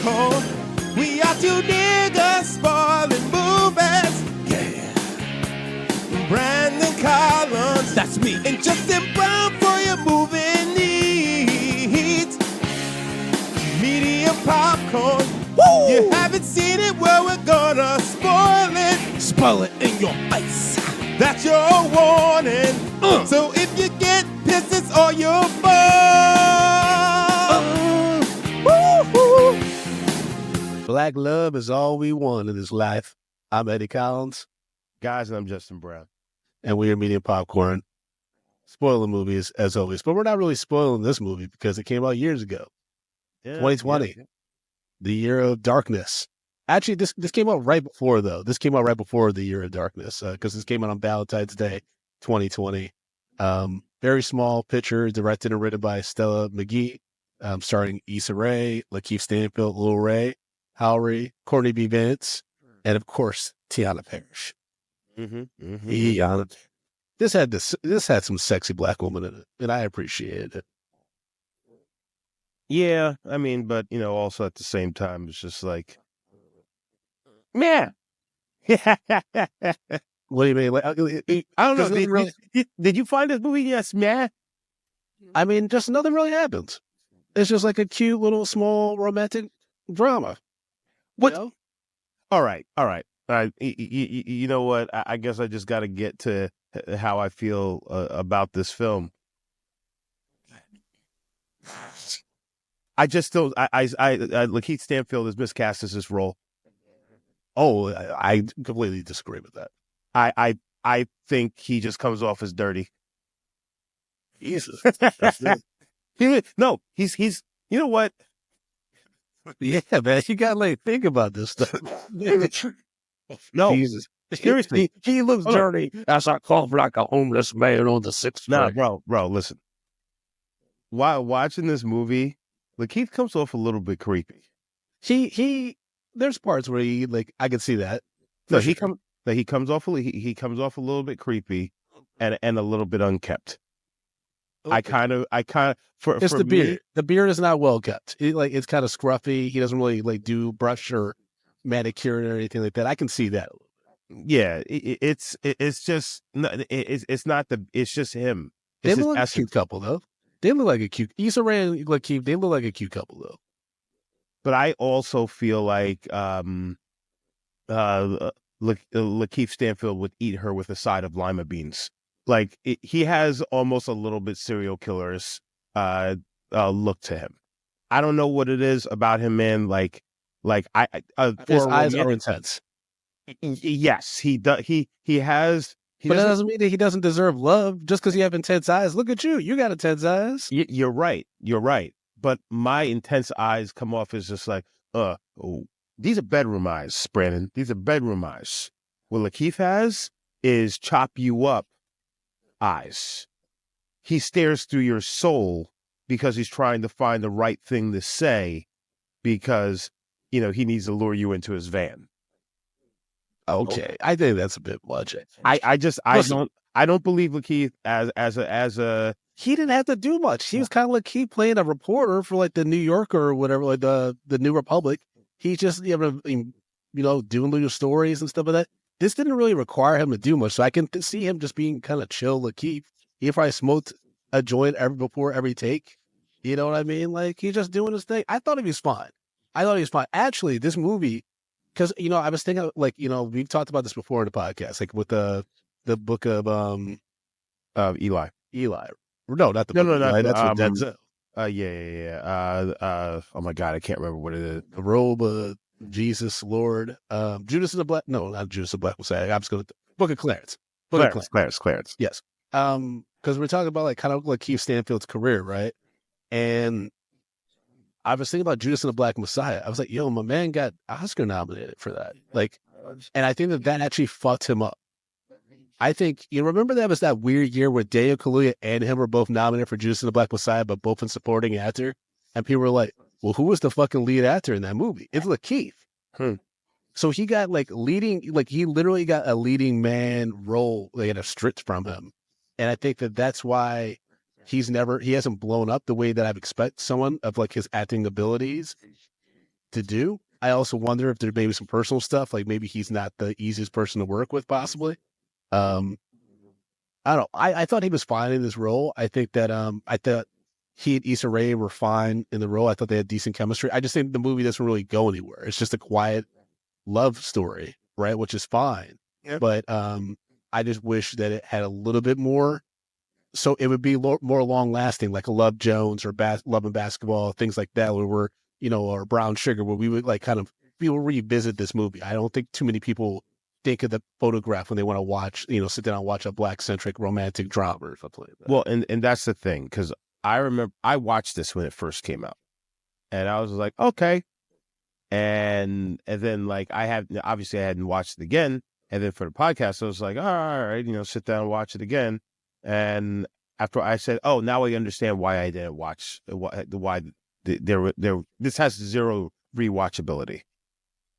popcorn. We are two niggas spoiling movies. Yeah. Brandon Collins, that's me, and Justin Brown for your movie needs. Media popcorn. Woo! You haven't seen it, well, we're gonna spoil it. Spoil it in your face. That's your warning. So if you get pissed, it's all your fault. Black love is all we want in this life. I'm Eddie Collins. Guys, and I'm Justin Brown. And we are Media Popcorn. Spoiling movies, as always. But we're not really spoiling this movie because it came out years ago. 2020. Yeah. The Year of Darkness. Actually, this came out right before, though. This came out right before The Year of Darkness because this came out on Valentine's Day, 2020. Very small picture, directed and written by Stella McGee, starring Issa Rae, LaKeith Stanfield, Lil Ray, Howry, Courtney B. Vance, and, of course, Tiana Parrish. This had some sexy black woman in it, and I appreciated it. Yeah, I mean, but, also at the same time, it's just like, man. What do you mean? Like, I don't know. Did you find this movie? Yes, man. I mean, just nothing really happens. It's just like a cute little small romantic drama. What? You know? All right. You know what? I guess I just got to get to how I feel about this film. I just don't. LaKeith Stanfield is miscast as this role. Oh, I completely disagree with that. I think he just comes off as dirty. Jesus. No, he's. You know what? Yeah, man, you gotta think about this stuff. No, Jesus. Seriously, he looks dirty as I cough like a homeless man on the sixth. Nah, bro, listen. While watching this movie, LaKeith comes off a little bit creepy. There's parts where I could see that. No, he comes off a little bit creepy, and a little bit unkept. Okay. I kind of it's the beard. Me, the beard is not well kept. It's kind of scruffy. He doesn't really do brush or manicure or anything like that. I can see that. Yeah, it's just it's just him. They look like a cute couple though. They look like a cute Issa Rae and LaKeith. They look like a cute couple though. But I also feel like LaKeith Stanfield would eat her with a side of lima beans. Like he has almost a little bit serial killer's look to him. I don't know what it is about him, man. His eyes are intense. Yes, he does. He has. But that doesn't mean that he doesn't deserve love just because you have intense eyes. Look at you. You got intense eyes. You're right. But my intense eyes come off as just like, these are bedroom eyes, Brandon. These are bedroom eyes. What LaKeith has is chop you up eyes. He stares through your soul because he's trying to find the right thing to say because, he needs to lure you into his van. Okay. I think that's a bit much. I don't believe LaKeith as a he didn't have to do much. He was kind of like playing a reporter for the New Yorker or whatever, like the New Republic. He's just doing little stories and stuff like that. This didn't really require him to do much, so I can see him just being kind of chill. LaKeith, he probably smoked a joint before every take. You know what I mean? He's just doing his thing. I thought he was fine. Actually, this movie, because I was thinking we've talked about this before in the podcast, with the book of Eli. No, not the book. No, that's what Denzel. Yeah. Oh my God, I can't remember what it is. The robe of Jesus, Lord. Judas and the Black. No, not Judas and the Black Messiah. I'm just going to Book of Clarence. Clarence. Yes. Because we're talking about kind of LaKeith Stanfield's career, right? And I was thinking about Judas and the Black Messiah. I was like, yo, my man got Oscar nominated for that. And I think that actually fucked him up. I think, remember that was that weird year where Daniel Kaluuya and him were both nominated for Judas and the Black Messiah, but both in supporting actor? And people were like, well, who was the fucking lead actor in that movie? It's LaKeith. So he got leading, he literally got a leading man role in a stripped from him. And I think that that's why he hasn't blown up the way that I've expected someone of his acting abilities. to do. I also wonder if there may be some personal stuff, like maybe he's not the easiest person to work with, possibly. Um, I don't know. I thought he was fine in this role. I think that I thought he and Issa Rae were fine in the role. I thought they had decent chemistry. I just think the movie doesn't really go anywhere. It's just a quiet love story, right? Which is fine. Yep. But I just wish that it had a little bit more, so it would be more long lasting, like a Love Jones or Love and Basketball, things like that, where we're, or Brown Sugar, where we would like kind of people revisit this movie. I don't think too many people think of the Photograph when they want to watch, sit down and watch a Black-centric romantic drama or something like that. Well, and that's the thing, because I remember I watched this when it first came out, and I was like, okay, and then like I hadn't watched it again, and then for the podcast, I was like, all right, sit down and watch it again, and after I said, oh, now I understand why I didn't watch why this has zero rewatchability.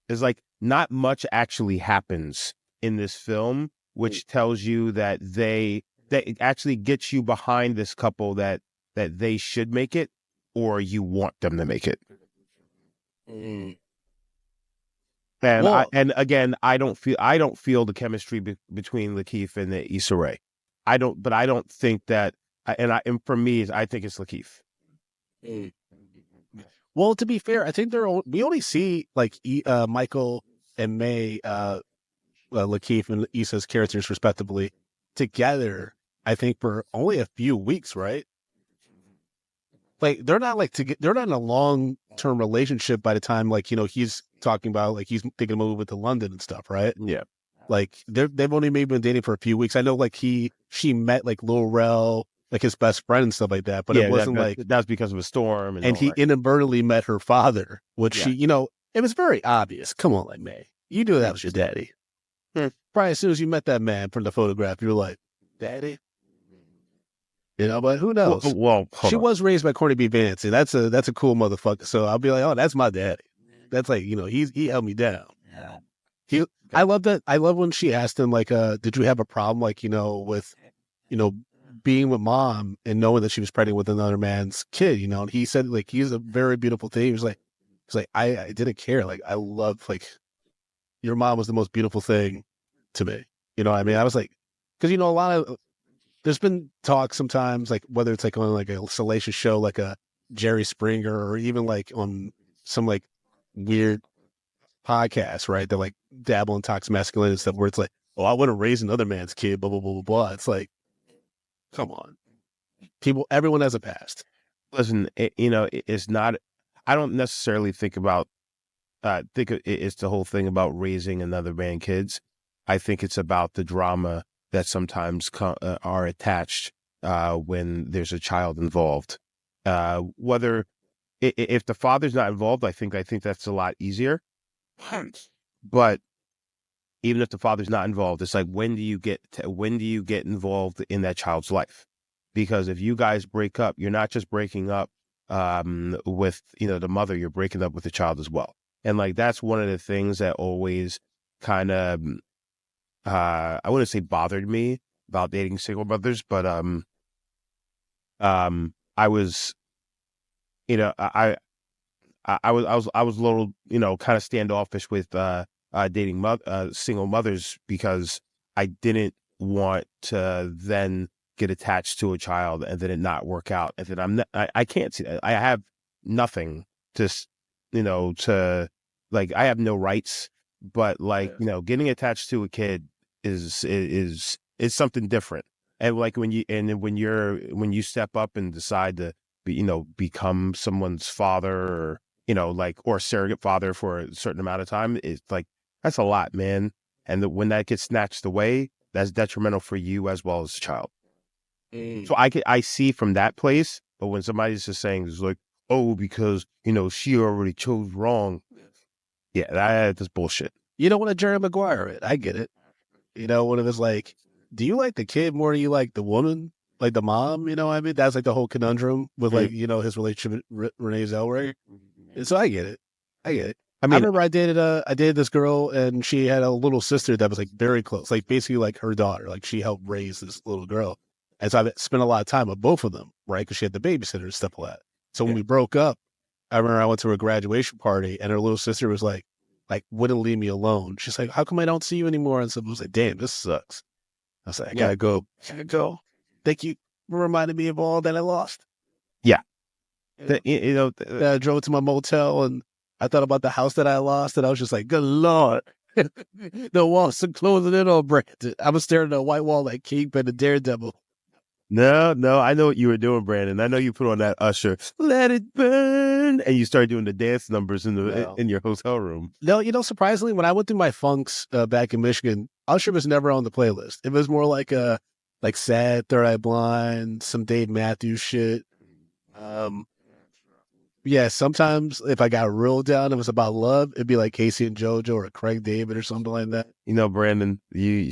It's like not much actually happens in this film, which tells you that it actually gets you behind this couple that they should make it, or you want them to make it. Mm. And again, I don't feel the chemistry between LaKeith and Issa Rae. I don't think that. And for me, I think it's LaKeith. Mm. Well, to be fair, I think we only see like Michael and May, LaKeith and Issa's characters respectively together. I think for only a few weeks, right? Like they're not they're not in a long-term relationship by the time he's talking about he's thinking of moving to London and stuff, right? Yeah. Like they've only maybe been dating for a few weeks. I know she met Lil Rel, his best friend and stuff like that, but it wasn't that's because of a storm, and he inadvertently met her father, which it was very obvious. Come on, May, you knew that was your daddy. Probably as soon as you met that man from the Photograph, you were like, daddy. But who knows? Well, she was raised by Corny B. Vance, and that's a cool motherfucker. So I'll be like, oh, that's my daddy. That's he held me down. Yeah. I love that. I love when she asked him did you have a problem with being with mom and knowing that she was pregnant with another man's kid, and he said he's a very beautiful thing. He was like, I didn't care. I love your mom was the most beautiful thing to me. I mean, I was like, because a lot of there's been talk sometimes whether it's on a salacious show like a Jerry Springer or even on some weird podcast, right? That dabble in toxic masculinity and stuff where it's oh, I wouldn't raise another man's kid, blah blah blah blah blah. It's come on, everyone has a past. Listen, it's not. I don't necessarily think it's the whole thing about raising another man's kids. I think it's about the drama that sometimes are attached when there's a child involved. Whether if the father's not involved, I think that's a lot easier. But even if the father's not involved, it's when do you get involved in that child's life? Because if you guys break up, you're not just breaking up with the mother, you're breaking up with the child as well. And that's one of the things that always kind of I wouldn't say bothered me about dating single mothers, but I was I was a little kind of standoffish with dating single mothers because I didn't want to then get attached to a child and then it not work out, and then I can't see that. I have nothing to to I have no rights, but getting attached to a kid is something different. And when you step up and decide to become someone's father or or surrogate father for a certain amount of time, it's that's a lot, man. And when that gets snatched away, that's detrimental for you as well as the child. So I see from that place, but when somebody's just saying it's oh, because she already chose wrong, yeah, that's bullshit. You don't want to Jerry Maguire it. I get it. When it was do you like the kid more than you like the woman, the mom? I mean, that's the whole conundrum with his relationship with Renee Zellweger. And so I get it. I mean, I remember I dated this girl and she had a little sister that was very close, basically her daughter. She helped raise this little girl. And so I spent a lot of time with both of them, right? Because she had the babysitter and stuff like that. So when we broke up, I remember I went to her graduation party and her little sister was like wouldn't leave me alone. She's like, how come I don't see you anymore? And so I was like, damn, this sucks. I was like, I gotta go. Gotta go. Thank you for reminding me of all that I lost. Yeah. I drove to my motel and I thought about the house that I lost and I was just like, good Lord. The walls are closing in on Brandon. I was staring at a white wall like Kingpin and Daredevil. No, I know what you were doing, Brandon. I know you put on that Usher, "Let It Burn," and you started doing the dance numbers in your hotel room. No, surprisingly, when I went through my funks back in Michigan, Usher was never on the playlist. It was more like Sad, Third Eye Blind, some Dave Matthews shit. Yeah, sometimes if I got real down, it was about love. It'd be like Casey and JoJo or Craig David or something like that. Brandon, you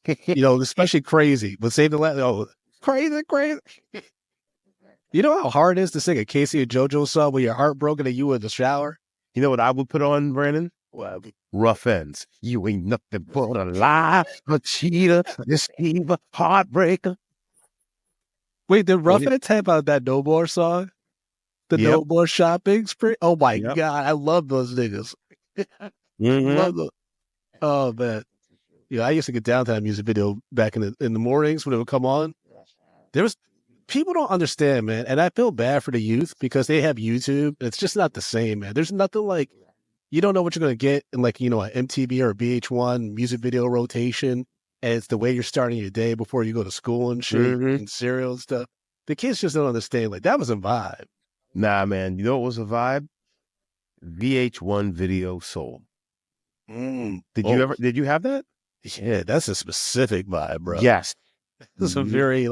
especially Crazy. But Save the Last. Oh, crazy. You know how hard it is to sing a Casey and JoJo song when you're heartbroken and you were in the shower? You know what I would put on, Brandon? Well, Rough Ends. You ain't nothing but a lie, a cheater, a deceiver, heartbreaker. Wait, did Rough Ends have that No More song? The No More Shopping Spree? Oh my God, I love those niggas. Love those. Oh man. I used to get down to that music video back in the mornings when it would come on. People don't understand, man, and I feel bad for the youth because they have YouTube. It's just not the same, man. There's nothing like, you don't know what you're going to get in an MTV or a VH1 music video rotation, and it's the way you're starting your day before you go to school and shit, and cereal and stuff. The kids just don't understand. Like, that was a vibe. Nah, man. You know what was a vibe? VH1 Video Soul. Did you have that? Yeah, that's a specific vibe, bro. Yes. This is a very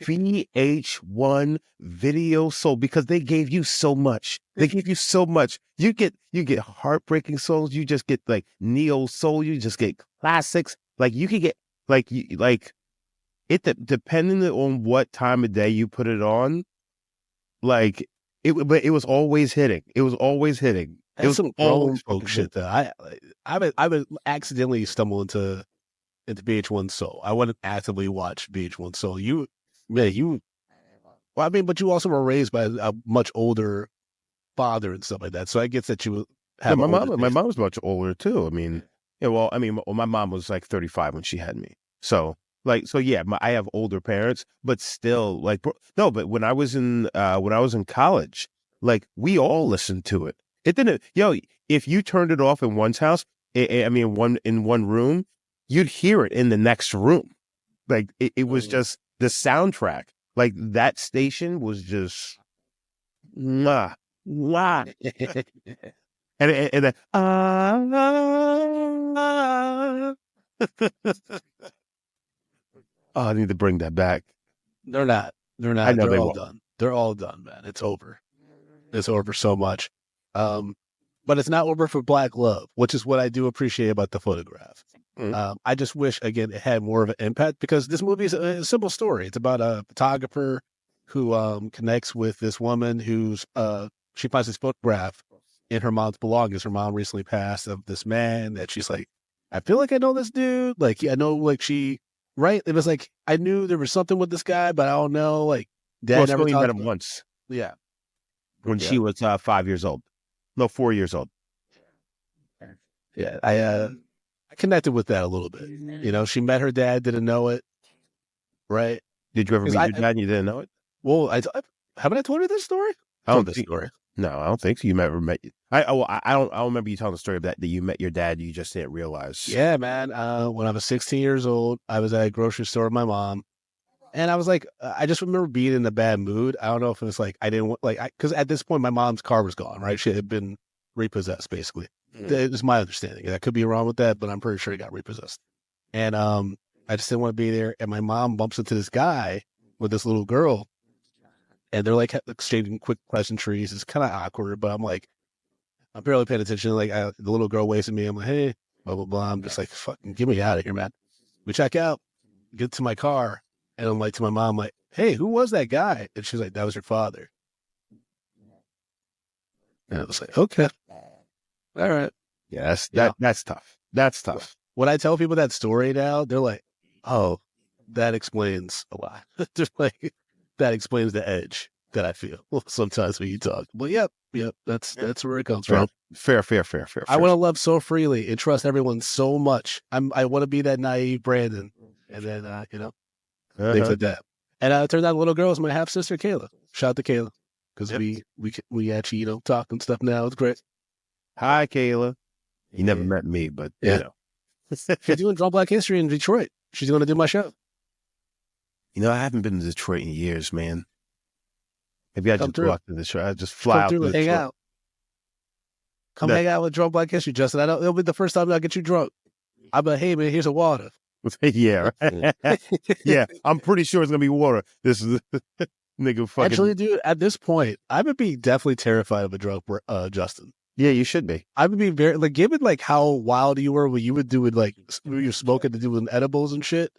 VH1 Video Soul, because they gave you so much. They gave you so much. You get heartbreaking souls. You just get neo soul. You just get classics. You could get depending on what time of day you put it on. But it was always hitting. It was always hitting. It was some grown folk shit though. I would accidentally stumble into VH1 Soul. I wouldn't actively watch VH1 Soul. But you also were raised by a much older father and stuff like that. So I guess that you would have my mom was much older too. My mom was 35 when she had me. So I have older parents, but still but when I was in college, we all listened to it. It didn't, if you turned it off in one's house, in one room, you'd hear it in the next room. It was just the soundtrack. That station was just and I need to bring that back. They're not. I know They're all done. They're all done, man. It's over. It's over so much. But it's not over for Black love, which is what I do appreciate about the photograph. I just wish, again, it had more of an impact, because this movie is a simple story. It's about a photographer who connects with this woman who's she finds this photograph in her mom's belongings. Her mom recently passed, of this man that she's like, I feel like I know this dude. I know right? It was I knew there was something with this guy, but I don't know. Dad never met him once. Yeah. When she was 5 years old. No, 4 years old. Yeah, I connected with that a little bit. She met her dad, didn't know it, right? Did you ever meet your dad and you didn't know it? Well, haven't I told you this story? I don't think story. No, I don't think so. You never met. I don't remember you telling the story of that you met your dad. You just didn't realize. Yeah, man. When I was 16 years old, I was at a grocery store with my mom, and I was I just remember being in a bad mood. I don't know if it was I didn't want because at this point my mom's car was gone. Right, she had been repossessed, basically. It's my understanding. I could be wrong with that, but I'm pretty sure he got repossessed. And I just didn't want to be there. And my mom bumps into this guy with this little girl, and they're exchanging quick pleasantries. It's kind of awkward, but I'm barely paying attention. The little girl waves at me. I'm like, hey, blah blah blah. I'm just fucking get me out of here, man. We check out, get to my car, and I'm to my mom, hey, who was that guy? And she's like, that was your father. And I was okay. All right. Yeah, that's tough. That's tough. When I tell people that story now, they're like, oh, that explains a lot. They're that explains the edge. that I feel sometimes when you talk. Well, yep, that's where it comes Fair, from. fair. I want to love so freely and trust everyone so much. I want to be that naive Brandon, and then things like that. And it turned out the little girl was my half sister Kayla. Shout out to Kayla because we actually talk and stuff now. It's great. Hi, Kayla. You never met me, but you know. She's doing Draw Black History in Detroit. She's going to do my show. I haven't been to Detroit in years, man. Maybe I just go out to Detroit. I just fly out to Detroit. Hang out. Hang out with Draw Black History, Justin. It'll be the first time I get you drunk. I'll be like, hey, man, here's a water. Yeah. Yeah, I'm pretty sure it's going to be water. This is nigga fucking. Actually, dude, at this point, I would be definitely terrified of a drunk Justin. Yeah, you should be. I would be very, like, given, like, how wild you were when you would do it, like, when you're smoking to doing edibles and shit.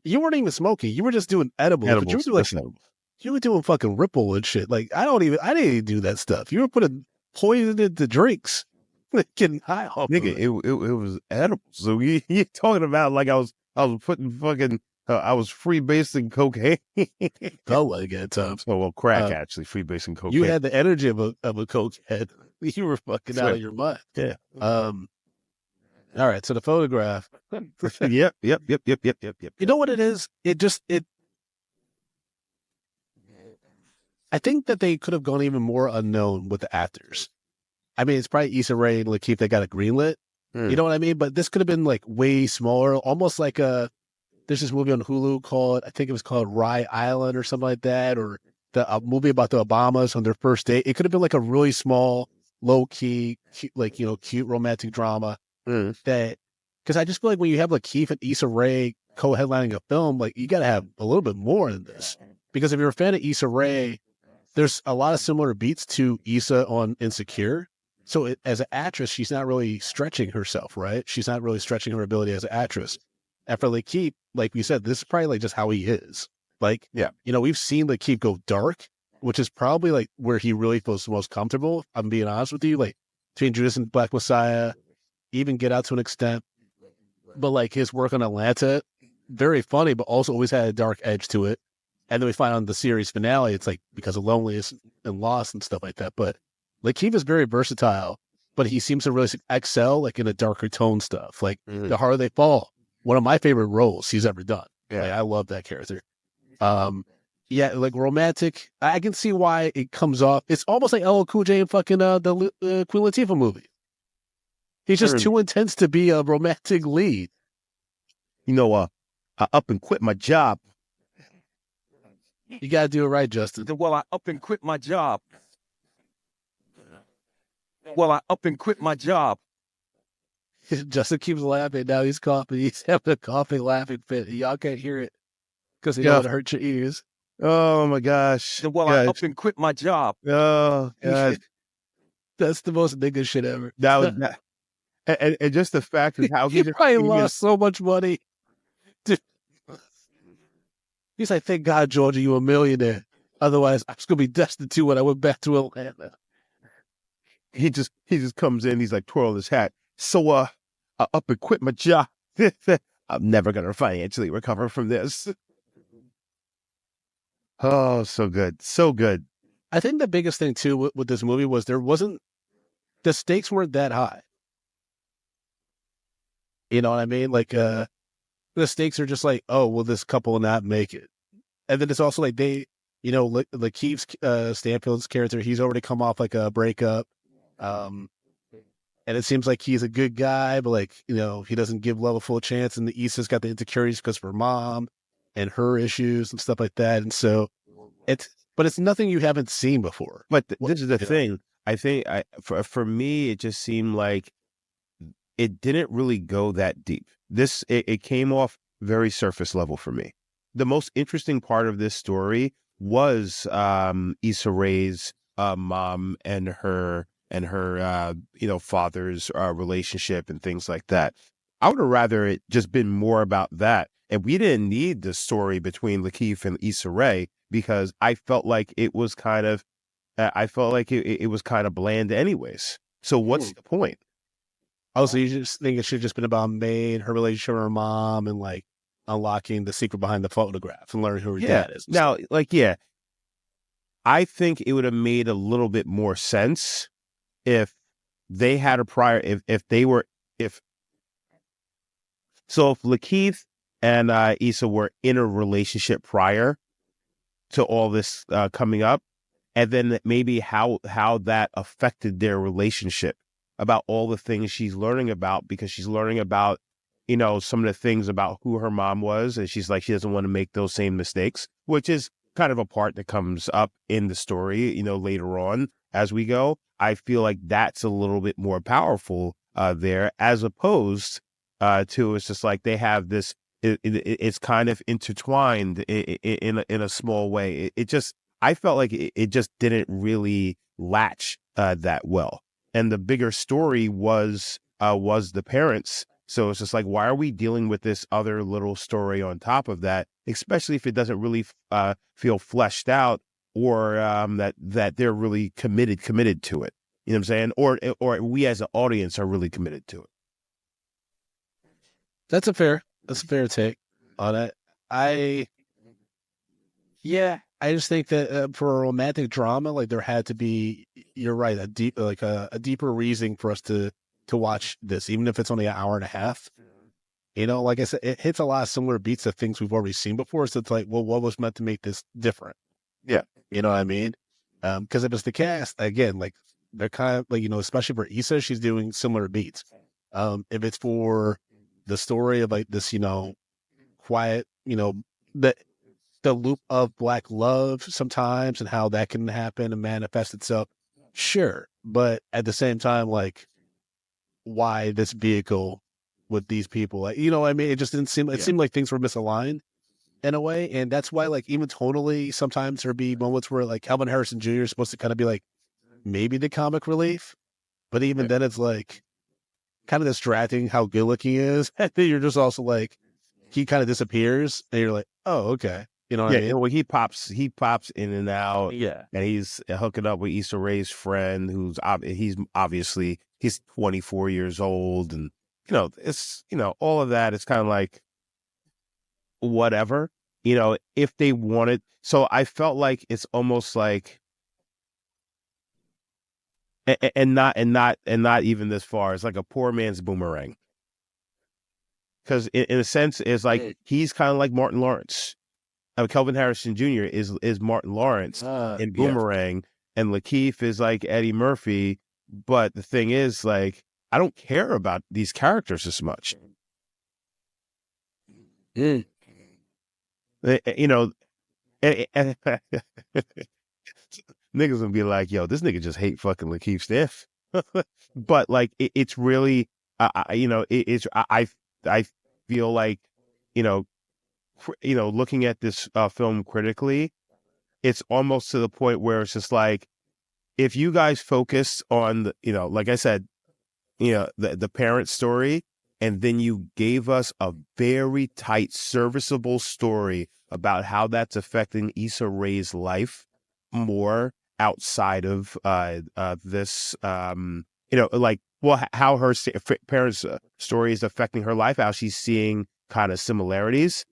You weren't even smoking. You were just doing edibles. But you were doing, like, you were doing fucking Ripple and shit. Like, I didn't even do that stuff. You were putting poison into drinks. Getting high off nigga, it was edible. So you're talking about like I was putting fucking I was freebasing cocaine. Felt like at times. Oh well, crack actually freebasing cocaine. You had the energy of a cokehead. You were fucking out of your mind. Yeah. All right. So the photograph. Yep. You know what it is? I think that they could have gone even more unknown with the actors. I mean, it's probably Issa Rae and LaKeith that got it greenlit. You know what I mean? But this could have been like way smaller, almost like there's this movie on Hulu called, I think it was called Rye Island or something like that, or the movie about the Obamas on their first date. It could have been like a really small, low key, cute romantic drama that, because I just feel like when you have LaKeith and Issa Rae co-headlining a film, like you got to have a little bit more than this. Because if you're a fan of Issa Rae, there's a lot of similar beats to Issa on Insecure. So as an actress, she's not really stretching herself, right? She's not really stretching her ability as an actress. And for LaKeith, like we said, this is probably like just how he is. Like, we've seen LaKeith go dark, which is probably like where he really feels the most comfortable. I'm being honest with you, like between Judas and Black Messiah, even Get Out to an extent. But like his work on Atlanta, very funny, but also always had a dark edge to it. And then we find on the series finale, it's like because of loneliness and loss and stuff like that. But LaKeith is very versatile, but he seems to really excel like in the darker tone stuff. Like The Harder They Fall, one of my favorite roles he's ever done. Yeah, like, I love that character. Like romantic. I can see why it comes off. It's almost like LL Cool J in fucking the Queen Latifah movie. He's just too intense to be a romantic lead. I up and quit my job. You gotta do it right, Justin. Well, I up and quit my job. Well, I up and quit my job. Justin keeps laughing. Now he's coughing. He's having a coughing, laughing fit. Y'all can't hear it because he don't want to hurt your ears. Oh, my gosh. Well, I up and quit my job. Oh, God. That's the most nigga shit ever. That was and just the fact of how he probably lost so much money. Dude. He's like, thank God, Georgia, you a millionaire. Otherwise, I was going to be destitute when I went back to Atlanta. He just comes in. He's like twirling his hat. So, I up and quit my job. I'm never going to financially recover from this. Oh, so good. So good. I think the biggest thing, too, with this movie was the stakes weren't that high. You know what I mean? Like, the stakes are just like, oh, will this couple not make it? And then it's also like LaKeith's Stanfield's character, he's already come off like a breakup. And it seems like he's a good guy, but like, he doesn't give love a full chance. And the Issa's got the insecurities because of her mom and her issues and stuff like that. And so it's nothing you haven't seen before. But this is the thing. I think for me, it just seemed like it didn't really go that deep. It came off very surface level for me. The most interesting part of this story was Issa Rae's mom and her father's relationship and things like that. I would have rather it just been more about that. And we didn't need the story between LaKeith and Issa Rae because I felt like it was kind of bland anyways. So what's the point? Oh, so you just think it should have just been about May and her relationship with her mom and like unlocking the secret behind the photograph and learning who her dad is. Now, I think it would have made a little bit more sense if they had a prior, if LaKeith and Issa were in a relationship prior to all this coming up, and then maybe how that affected their relationship, about all the things she's learning about, because she's learning about, some of the things about who her mom was, and she's like, she doesn't want to make those same mistakes, which is kind of a part that comes up in the story, later on as we go. I feel like that's a little bit more powerful there, as opposed to, it's just like they have this, it's kind of intertwined in a small way. I felt like it just didn't really latch that well. And the bigger story was the parents. So it's just like, why are we dealing with this other little story on top of that, especially if it doesn't really feel fleshed out, or that they're really committed to it. You know what I'm saying? Or we as an audience are really committed to it. That's a fair take on it. I just think that for a romantic drama, like, there had to be, you're right, a deeper reason for us to watch this, even if it's only an hour and a half. Like I said, it hits a lot of similar beats of things we've already seen before. So it's like, well, what was meant to make this different? Yeah. You know what I mean? Because if it's the cast, again, like, they're kind of like, especially for Issa, she's doing similar beats. If it's for the story of like this, quiet, the loop of Black love sometimes, and how that can happen and manifest itself. Sure. But at the same time, like, why this vehicle with these people? Like, I mean, it just didn't seem, it seemed like things were misaligned in a way. And that's why, like, even tonally, sometimes there'd be moments where, like, Calvin Harrison Jr. is supposed to kind of be like maybe the comic relief. But even then, it's like kind of distracting how good looking he is. And then you're just also like, he kind of disappears, and you're like, oh, okay. You know what I mean? Well, he pops in and out. Yeah. And he's hooking up with Issa Rae's friend, he's 24 years old, and it's all of that. It's kind of like whatever, if they wanted. So I felt like it's almost like, and not even this far. It's like a poor man's Boomerang, because in a sense, it's like he's kind of like Martin Lawrence. Kelvin Harrison Jr. is Martin Lawrence in Boomerang, and LaKeith is like Eddie Murphy. But the thing is, like, I don't care about these characters as much. And niggas gonna be like, yo, this nigga just hate fucking LaKeith Stiff. But like, it's really, I feel like, looking at this film critically, it's almost to the point where it's just like, if you guys focus on the, like I said, the parent story, and then you gave us a very tight, serviceable story about how that's affecting Issa Rae's life more outside of this, like, well, how her parents' story is affecting her life, how she's seeing kind of similarities.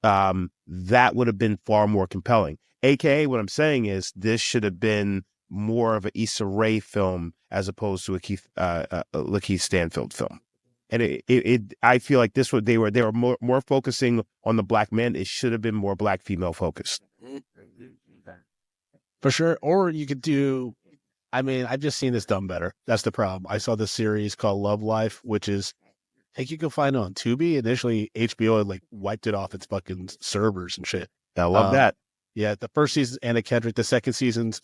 That would have been far more compelling. AKA, what I'm saying is, this should have been more of an Issa Rae film as opposed to a LaKeith Stanfield film. And I feel like they were more focusing on the black men. It should have been more black female focused. For sure. Or you could do, I mean, I've just seen this done better. That's the problem. I saw this series called Love Life, which is, I think you can find it on Tubi. Initially, HBO had like wiped it off its fucking servers and shit. I love that. Yeah, the first season's Anna Kendrick. The second season's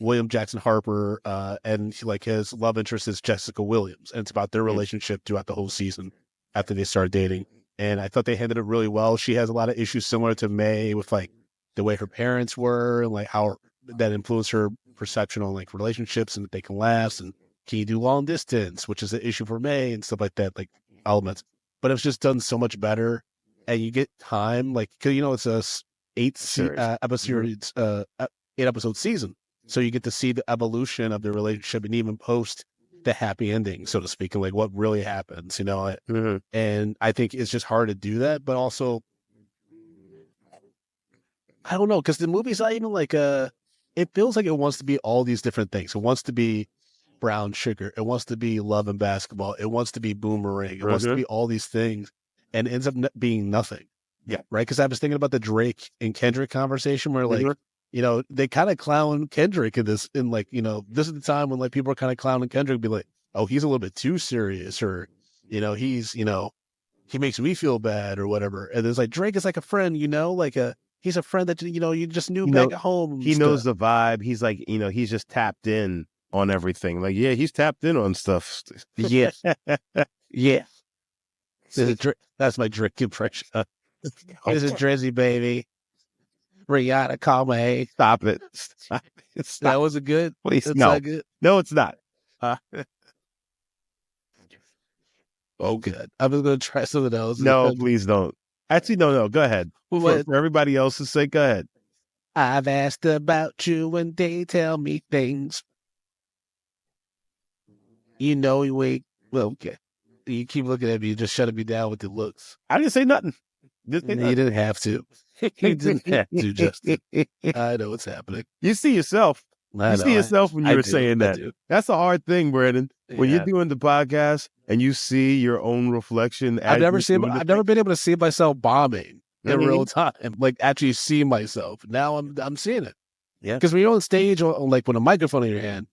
William Jackson Harper, and his love interest is Jessica Williams, and it's about their relationship throughout the whole season after they started dating. And I thought they handled it really well. She has a lot of issues similar to May, with like the way her parents were, and like how that influenced her perception on like relationships and that they can last, and can you do long distance, which is an issue for May, and stuff like that, like elements. But it's just done so much better, and you get time, like, cause it's a 8-episode season, so you get to see the evolution of the relationship, and even post the happy ending, so to speak, and like what really happens, And I think it's just hard to do that, but also, I don't know, because the movie's not even like it feels like it wants to be all these different things. It wants to be Brown Sugar. It wants to be Love and Basketball. It wants to be Boomerang. It wants to be all these things, and it ends up being nothing. Yeah. Right? Because I was thinking about the Drake and Kendrick conversation where, like, they kind of clown Kendrick in this, in like, this is the time when like people are kind of clowning Kendrick, be like, oh, he's a little bit too serious, or, he's, he makes me feel bad or whatever. And there's like, Drake is like a friend, he's a friend that, you just knew back at home. He knows the vibe. He's like, he's just tapped in on everything. Like, yeah, he's tapped in on stuff. Yeah. Yeah. That's my Drake impression. This is Drizzy, baby. Rihanna, call me. Stop it. Stop it. Stop. That wasn't good. Please, That's no. not good. No, it's not. Oh, good. I was going to try something else. No, please don't. Actually, no. Go ahead. For everybody else's sake, go ahead. I've asked about you and they tell me things. Well, okay. You keep looking at me. You just shutting me down with your looks. I didn't say nothing. You didn't have to. You didn't have to, Justin. I know what's happening. You see yourself. See yourself when you were saying that. That's a hard thing, Brandon. When you're doing the podcast and you see your own reflection. I've never been able to see myself bombing in real time, like actually see myself. Now I'm seeing it. Yeah. Because when you're on stage, like with a microphone in your hand,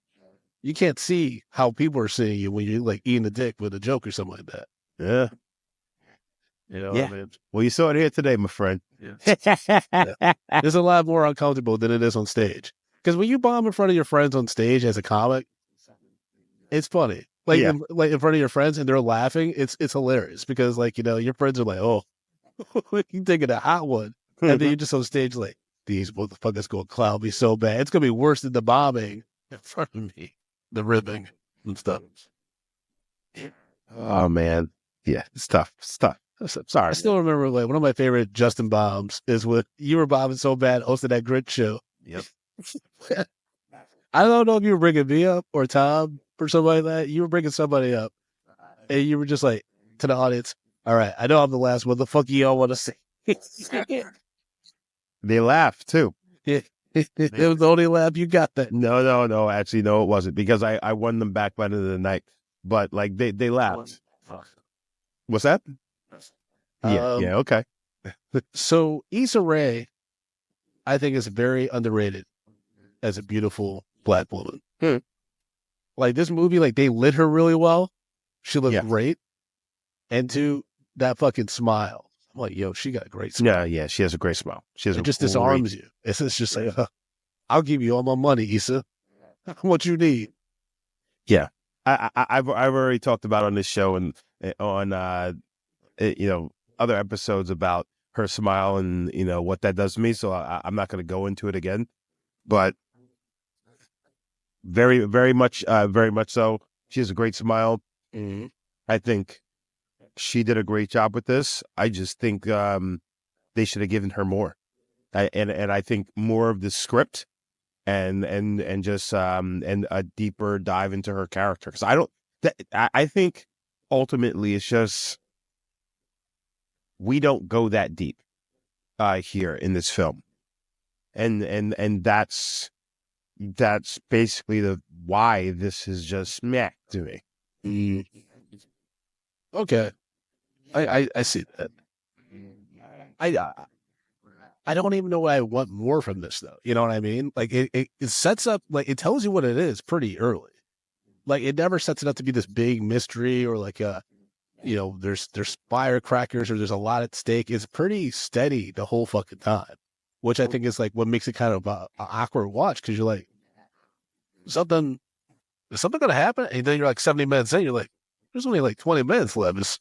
you can't see how people are seeing you when you're like eating a dick with a joke or something like that. Yeah. What I mean? Well, you saw it here today, my friend. Yeah. It's a lot more uncomfortable than it is on stage. Because when you bomb in front of your friends on stage as a comic, it's funny. Like, in front of your friends and they're laughing, it's hilarious. Because, like, your friends are like, oh, you're taking a hot one. And then you're just on stage like, these motherfuckers going to clown me so bad. It's going to be worse than the bombing in front of me. The ribbing and stuff. Oh, man. Yeah, it's tough. Sorry. I still remember, like, one of my favorite Justin bombs is when you were bombing so bad hosting that Grit show. Yep. I don't know if you were bringing me up or Tom or somebody like that. You were bringing somebody up. And you were just like, to the audience, all right, I know I'm the last one. The fuck y'all want to say? They laughed, too. Yeah. It was the only laugh you got that. No. Actually, no, it wasn't. Because I won them back by the end of the night. But, like, they laughed. What's that? Yeah, okay. So Issa Rae, I think, is very underrated as a beautiful Black woman. Like, this movie, like, they lit her really well. She looked great. And to that fucking smile. I'm like, yo, she got a great smile. Yeah, she has a great smile. It just disarms you. It's just like, I'll give you all my money, Issa. What you need. Yeah. I've already talked about on this show and on other episodes about her smile and what that does to me. So I'm not going to go into it again, but very, very much so. She has a great smile. Mm-hmm. I think she did a great job with this. I just think they should have given her more, and I think more of the script and just and a deeper dive into her character, because I think ultimately it's just we don't go that deep here in this film, and that's basically why this is just meh to me. Okay, I see that. I don't even know what I want more from this, though. You know what I mean? Like, it sets up, like, it tells you what it is pretty early. Like, it never sets it up to be this big mystery or like there's firecrackers or there's a lot at stake. It's pretty steady the whole fucking time, which I think is like what makes it kind of an awkward watch, because you're like, is something going to happen? And then you're like 70 minutes in, you're like, there's only like 20 minutes left.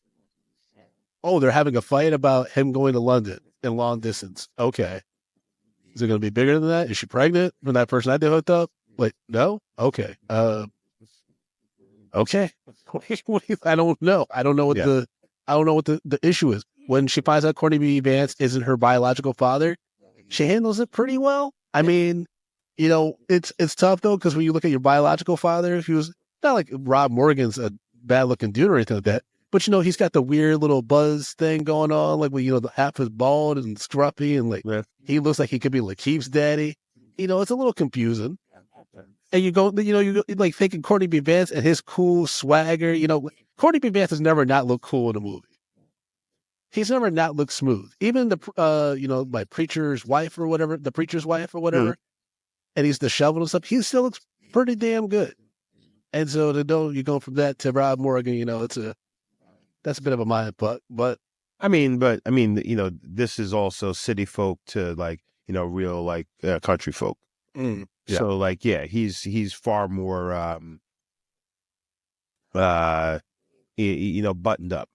They're having a fight about him going to London in long distance. Okay. Is it going to be bigger than that? Is she pregnant from that person I did hooked up? Like, no? Okay. Okay. I don't know. I don't know what the issue is. When she finds out Courtney B. Vance isn't her biological father, she handles it pretty well. I mean, it's tough though, because when you look at your biological father, he was not like Rob Morgan's a bad looking dude or anything like that. But, he's got the weird little buzz thing going on, like, half his bald and scruffy, and, like, he looks like he could be LaKeith's daddy. it's a little confusing. And you go like thinking Courtney B. Vance and his cool swagger. Courtney B. Vance has never not looked cool in a movie. He's never not looked smooth. Even my preacher's wife or whatever, and he's disheveled and stuff. He still looks pretty damn good. And so to know you go from that to Rob Morgan, that's a bit of a mind fuck. But this is also city folk to like, real like country folk. yeah. So like, he's far more, buttoned up.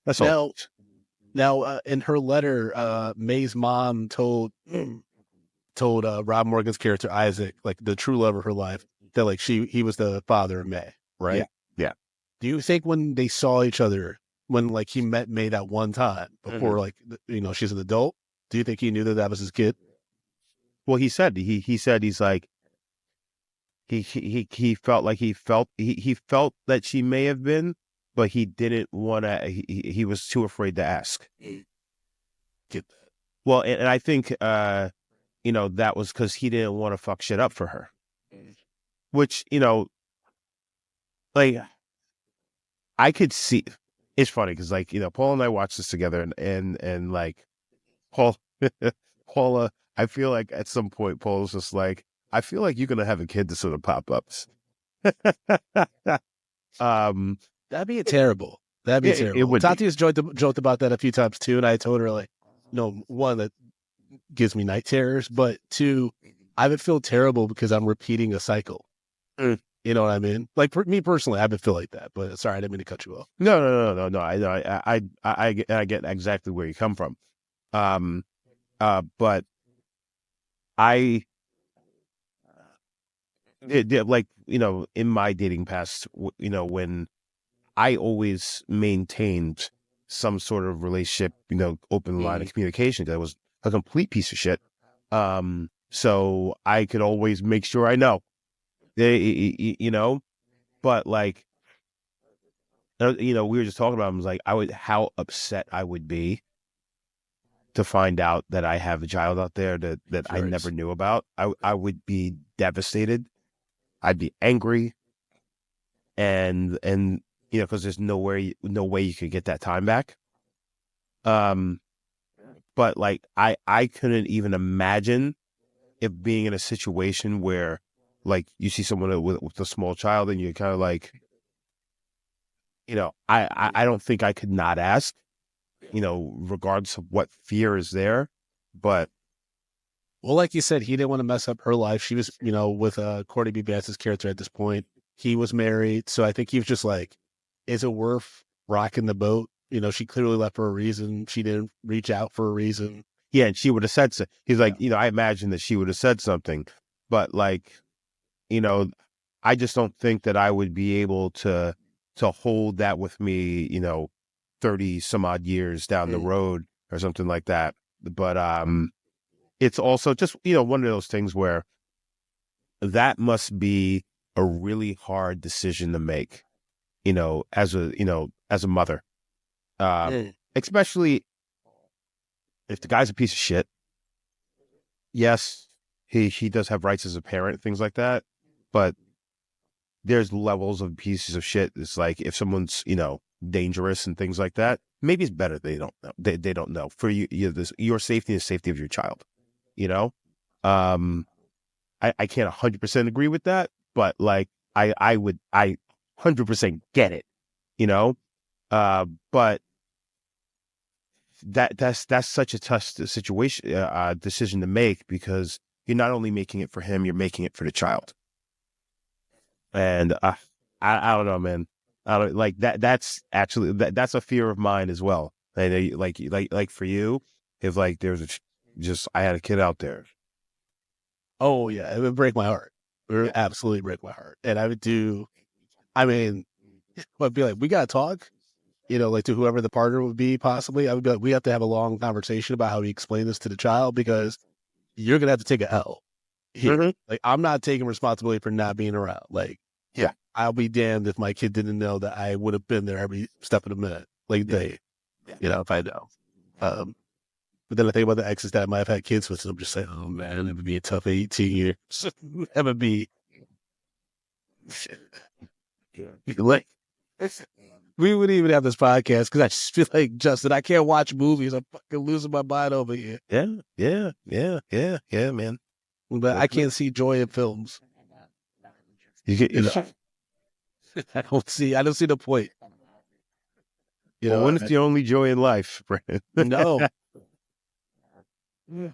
That's all. Now, in her letter, May's mom told Rob Morgan's character Isaac, like the true love of her life, that like he was the father of May, right? Yeah. Do you think when they saw each other, when like he met May that one time before, like she's an adult, do you think he knew that was his kid? Well, he said he's like he felt like he felt that she may have been, but he didn't want to. He was too afraid to ask. Get that? Well, and I think that was because he didn't want to fuck shit up for her. Which like I could see. It's funny because like Paul and I watched this together, and like Paula, I feel like at some point Paul's just like, I feel like you're gonna have a kid that sort of pop ups. That'd be terrible. That'd be terrible. It would. Tati's joked about that a few times too, and I told her like, no, one, that gives me night terrors, but two, I would feel terrible because I'm repeating a cycle. You know what I mean? Like for me personally, I would feel like that. But sorry, I didn't mean to cut you off. No. I get exactly where you come from. But I like in my dating past, when I always maintained some sort of relationship, open line of communication, that was a complete piece of shit. So I could always make sure I know, but like, we were just talking about, I was like, how upset I would be to find out that I have a child out there that I never knew about. I would be devastated. I'd be angry. And because there's no way you could get that time back. But like, I couldn't even imagine if being in a situation where like you see someone with a small child and you're kind of like, I don't think I could not ask, regardless of what fear is there. But well, like you said, he didn't want to mess up her life. She was, with Courtney B. Vance's character at this point. He was married, so I think he was just like, is it worth rocking the boat? She clearly left for a reason. She didn't reach out for a reason. Yeah, and she would have said so. He's like, I imagine that she would have said something, but like, I just don't think that I would be able to hold that with me, 30 some odd years down the road or something like that. But it's also just, one of those things where that must be a really hard decision to make, as a mother, especially if the guy's a piece of shit. Yes, he does have rights as a parent, things like that, but there's levels of pieces of shit. It's like if someone's, dangerous and things like that, maybe it's better they don't know. They don't know. For your safety and the safety of your child, I can't 100% agree with that, but like I 100% get it, but that's such a tough situation, decision to make, because you're not only making it for him, you're making it for the child. And I don't know, man. I don't like that. That's actually that's a fear of mine as well. And like for you, if like there's I had a kid out there. Oh yeah, it would break my heart. It would absolutely break my heart. And I would do. I mean, I'd be like, we gotta talk. Like to whoever the partner would be, possibly. I would be like, we have to have a long conversation about how we explain this to the child, because you're gonna have to take a L here. Mm-hmm. Like, I'm not taking responsibility for not being around. Like, yeah, I'll be damned if my kid didn't know that I would have been there every step of the minute. Like if I know. But then I think about the exes that I might have had kids with, and I'm just like, oh man, it would be a tough 18 years. That would be like we wouldn't even have this podcast because I just feel like Justin, I can't watch movies. I'm fucking losing my mind over here. Yeah, man. But I can't see joy in films. You know, I don't see the point. well, when it's the only joy in life, Brandon? No.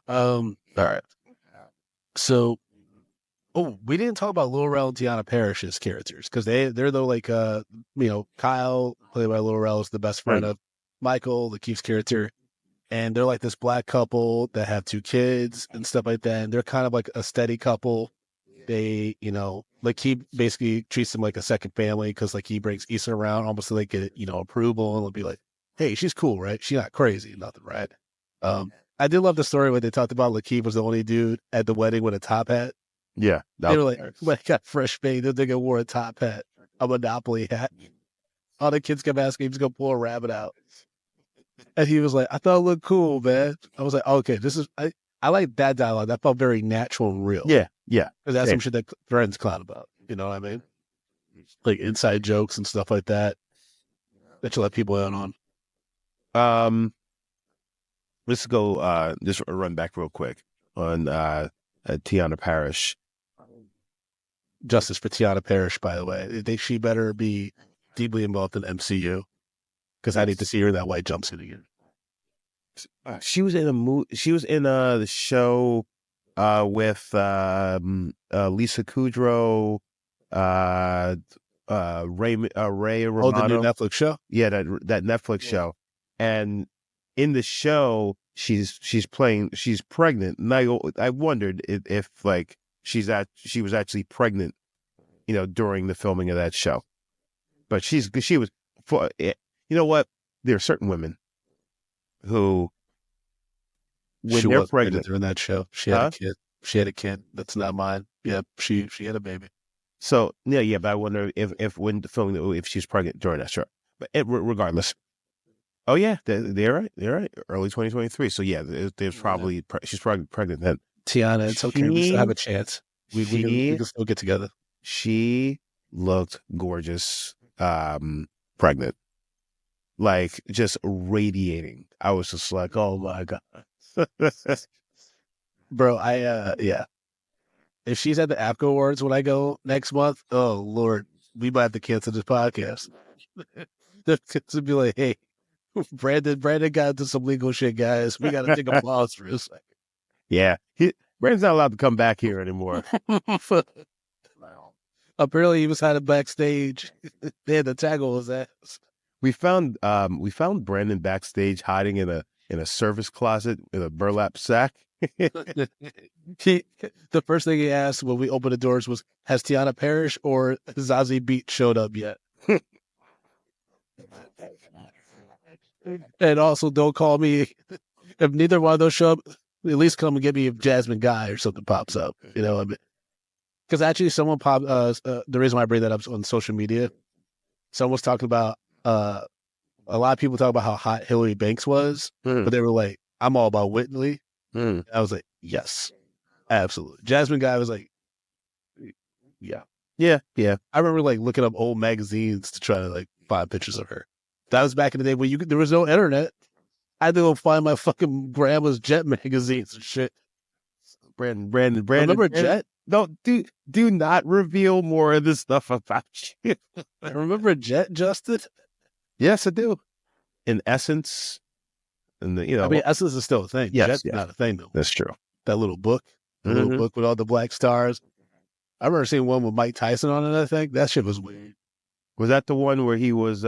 All right. So, we didn't talk about Lil Rel and Tiana Parrish's characters because they're the like Kyle, played by Lil Rel, is the best friend of Michael, LaKeith's character, and they're like this black couple that have 2 kids and stuff like that. And they're kind of like a steady couple. They, LaKeith basically treats them like a second family because like he brings Issa around almost to like get approval, and will be like, hey, she's cool, right? She's not crazy, nothing, right? I did love the story when they talked about LaKeith was the only dude at the wedding with a top hat. Yeah, They were like, when I got fresh paint, the nigga wore a top hat, a Monopoly hat. All the kids kept asking, he was going to pull a rabbit out. And he was like, I thought it looked cool, man. I was like, okay, I like that dialogue. That felt very natural and real. yeah. Because that's some shit that friends clown about. You know what I mean? Like inside jokes and stuff like that you let people in on. Let's go. Just run back real quick on Tiana Parrish. Justice for Tiana Parrish, by the way. She better be deeply involved in MCU because I need to see her in that white jumpsuit again. She was in a movie. She was in the show with Lisa Kudrow, Ray Romano. The new Netflix show. Yeah, that Netflix show, and in the show she's pregnant, and I wondered if like she was actually pregnant, during the filming of that show, but she was. You know what? There are certain women who, when she they're was pregnant during that show, she had a kid. She had a kid. That's not mine. Yeah, she had a baby. So yeah, but I wonder if when filming, if she's pregnant during that show. But regardless, oh yeah, they're right. Early 2023. So yeah, there's probably she's probably pregnant then. Tiana, it's okay. We still have a chance. We can still get together. She looked gorgeous, pregnant, like just radiating. I was just like, oh my god. Bro, yeah. If she's at the APCO Awards when I go next month, oh Lord, we might have to cancel this podcast. The kids would be like, hey, Brandon got into some legal shit, guys. We got to take a pause for a second. Yeah. Brandon's not allowed to come back here anymore. Apparently he was hiding backstage. They had to tackle his ass. We found Brandon backstage hiding in a service closet in a burlap sack. The first thing he asked when we opened the doors was, has Tiana Parrish or Zazie Beetz showed up yet? And also, don't call me if neither one of those show up. At least come and get me if Jasmine Guy or something pops up. You know what I mean? Because actually, someone popped. The reason why I bring that up on social media, someone was talking about. A lot of people talk about how hot Hillary Banks was, but they were like, "I'm all about Whitney." I was like, "Yes, absolutely." Jasmine Guy was like, "Yeah." I remember like looking up old magazines to try to like find pictures of her. That was back in the day when there was no internet. I had to go find my fucking grandma's Jet magazines and shit. Brandon. Remember Jet? No, do not reveal more of this stuff about you. I remember Jet, Justin. Yes, I do. In Essence, and I mean, Essence is still a thing. Yes, Jet's not a thing though. that's true. That little book, little book with all the black stars. I remember seeing one with Mike Tyson on it. I think that shit was weird. Was that the one where he was